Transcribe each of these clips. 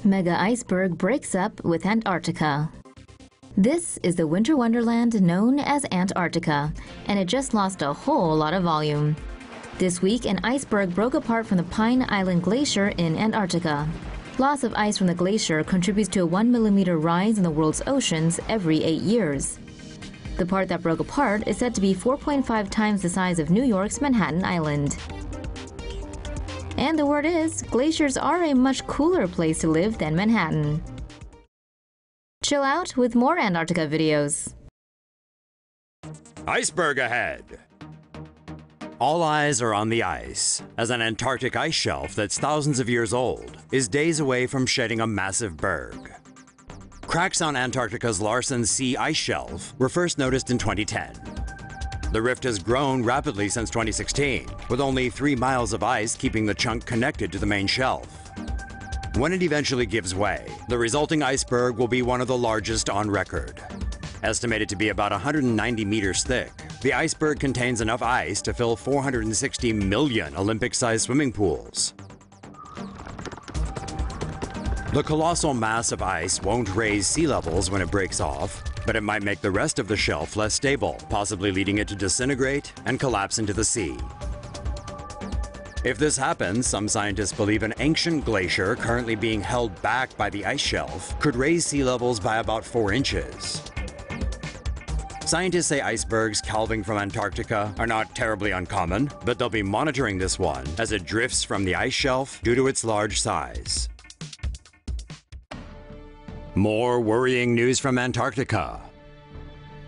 mega iceberg breaks up with Antarctica. This is the winter wonderland known as Antarctica, and it just lost a whole lot of volume. This week, an iceberg broke apart from the Pine Island Glacier in Antarctica. Loss of ice from the glacier contributes to a 1 millimeter rise in the world's oceans every 8 years. The part that broke apart is said to be 4.5 times the size of New York's Manhattan Island. And the word is, glaciers are a much cooler place to live than Manhattan. Chill out with more Antarctica videos. Iceberg ahead! All eyes are on the ice, as an Antarctic ice shelf that's thousands of years old is days away from shedding a massive berg. Cracks on Antarctica's Larsen C ice shelf were first noticed in 2010. The rift has grown rapidly since 2016, with only 3 miles of ice keeping the chunk connected to the main shelf. When it eventually gives way, the resulting iceberg will be one of the largest on record. Estimated to be about 190 meters thick, the iceberg contains enough ice to fill 460 million Olympic-sized swimming pools. The colossal mass of ice won't raise sea levels when it breaks off, but it might make the rest of the shelf less stable, possibly leading it to disintegrate and collapse into the sea. If this happens, some scientists believe an ancient glacier currently being held back by the ice shelf could raise sea levels by about 4 inches. Scientists say icebergs calving from Antarctica are not terribly uncommon, but they'll be monitoring this one as it drifts from the ice shelf due to its large size. More worrying news from Antarctica.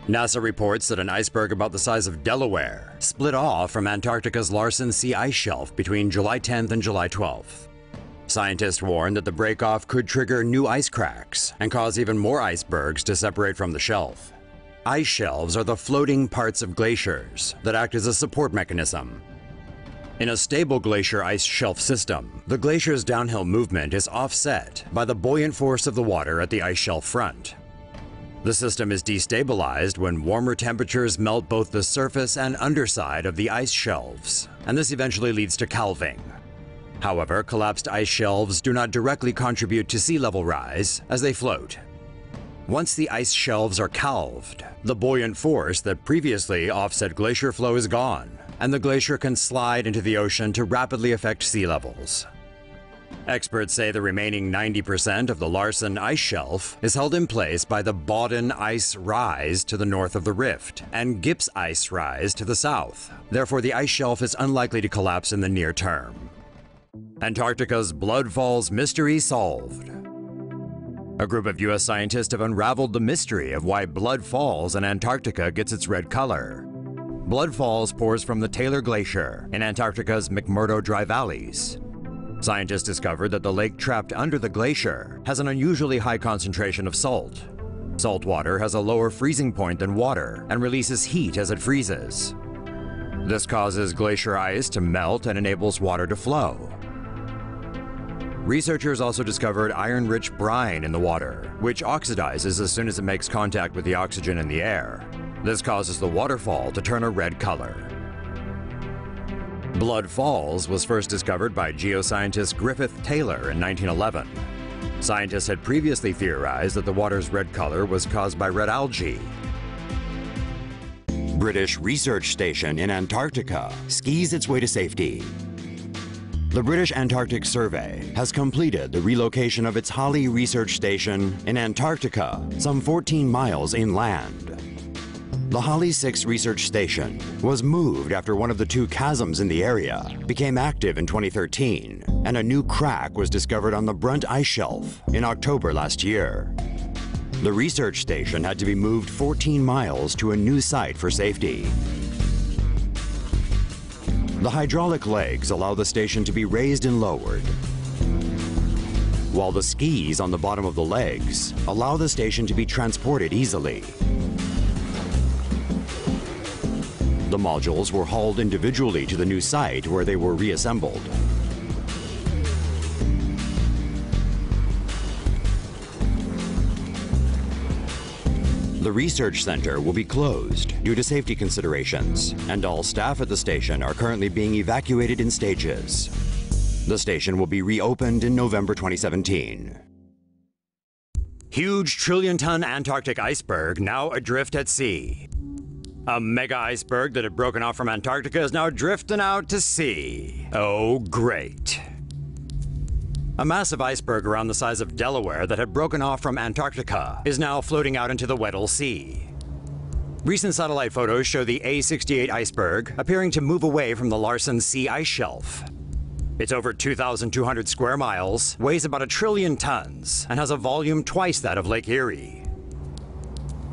NASA reports that an iceberg about the size of Delaware split off from Antarctica's Larsen C ice shelf between July 10th and July 12th. Scientists warn that the breakoff could trigger new ice cracks and cause even more icebergs to separate from the shelf. Ice shelves are the floating parts of glaciers that act as a support mechanism. In a stable glacier ice shelf system, the glacier's downhill movement is offset by the buoyant force of the water at the ice shelf front. The system is destabilized when warmer temperatures melt both the surface and underside of the ice shelves, and this eventually leads to calving. However, collapsed ice shelves do not directly contribute to sea level rise as they float. Once the ice shelves are calved, the buoyant force that previously offset glacier flow is gone, and the glacier can slide into the ocean to rapidly affect sea levels. Experts say the remaining 90% of the Larsen ice shelf is held in place by the Bowden Ice Rise to the north of the rift and Gips Ice Rise to the south. Therefore, the ice shelf is unlikely to collapse in the near term. Antarctica's Blood Falls mystery solved. A group of U.S. scientists have unraveled the mystery of why blood falls in Antarctica gets its red color. Blood Falls pours from the Taylor Glacier in Antarctica's McMurdo Dry Valleys. Scientists discovered that the lake trapped under the glacier has an unusually high concentration of salt. Salt water has a lower freezing point than water and releases heat as it freezes. This causes glacier ice to melt and enables water to flow. Researchers also discovered iron-rich brine in the water, which oxidizes as soon as it makes contact with the oxygen in the air. This causes the waterfall to turn a red color. Blood Falls was first discovered by geoscientist Griffith Taylor in 1911. Scientists had previously theorized that the water's red color was caused by red algae. British research station in Antarctica skis its way to safety. The British Antarctic Survey has completed the relocation of its Halley research station in Antarctica, some 14 miles inland. The Halley 6 research station was moved after one of the 2 chasms in the area became active in 2013, and a new crack was discovered on the Brunt ice shelf in October last year. The research station had to be moved 14 miles to a new site for safety. The hydraulic legs allow the station to be raised and lowered, while the skis on the bottom of the legs allow the station to be transported easily. The modules were hauled individually to the new site where they were reassembled. The research center will be closed due to safety considerations, and all staff at the station are currently being evacuated in stages. The station will be reopened in November 2017. Huge trillion-ton Antarctic iceberg now adrift at sea. A mega iceberg that had broken off from Antarctica is now drifting out to sea. Oh, great. A massive iceberg around the size of Delaware that had broken off from Antarctica is now floating out into the Weddell Sea. Recent satellite photos show the A68 iceberg appearing to move away from the Larsen Sea ice shelf. It's over 2,200 square miles, weighs about 1 trillion tons, and has a volume twice that of Lake Erie.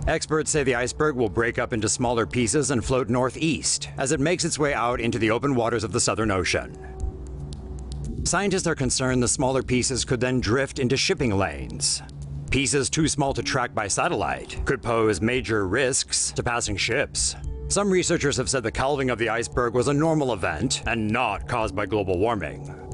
Experts say the iceberg will break up into smaller pieces and float northeast as it makes its way out into the open waters of the Southern Ocean. Scientists are concerned the smaller pieces could then drift into shipping lanes. Pieces too small to track by satellite could pose major risks to passing ships. Some researchers have said the calving of the iceberg was a normal event and not caused by global warming.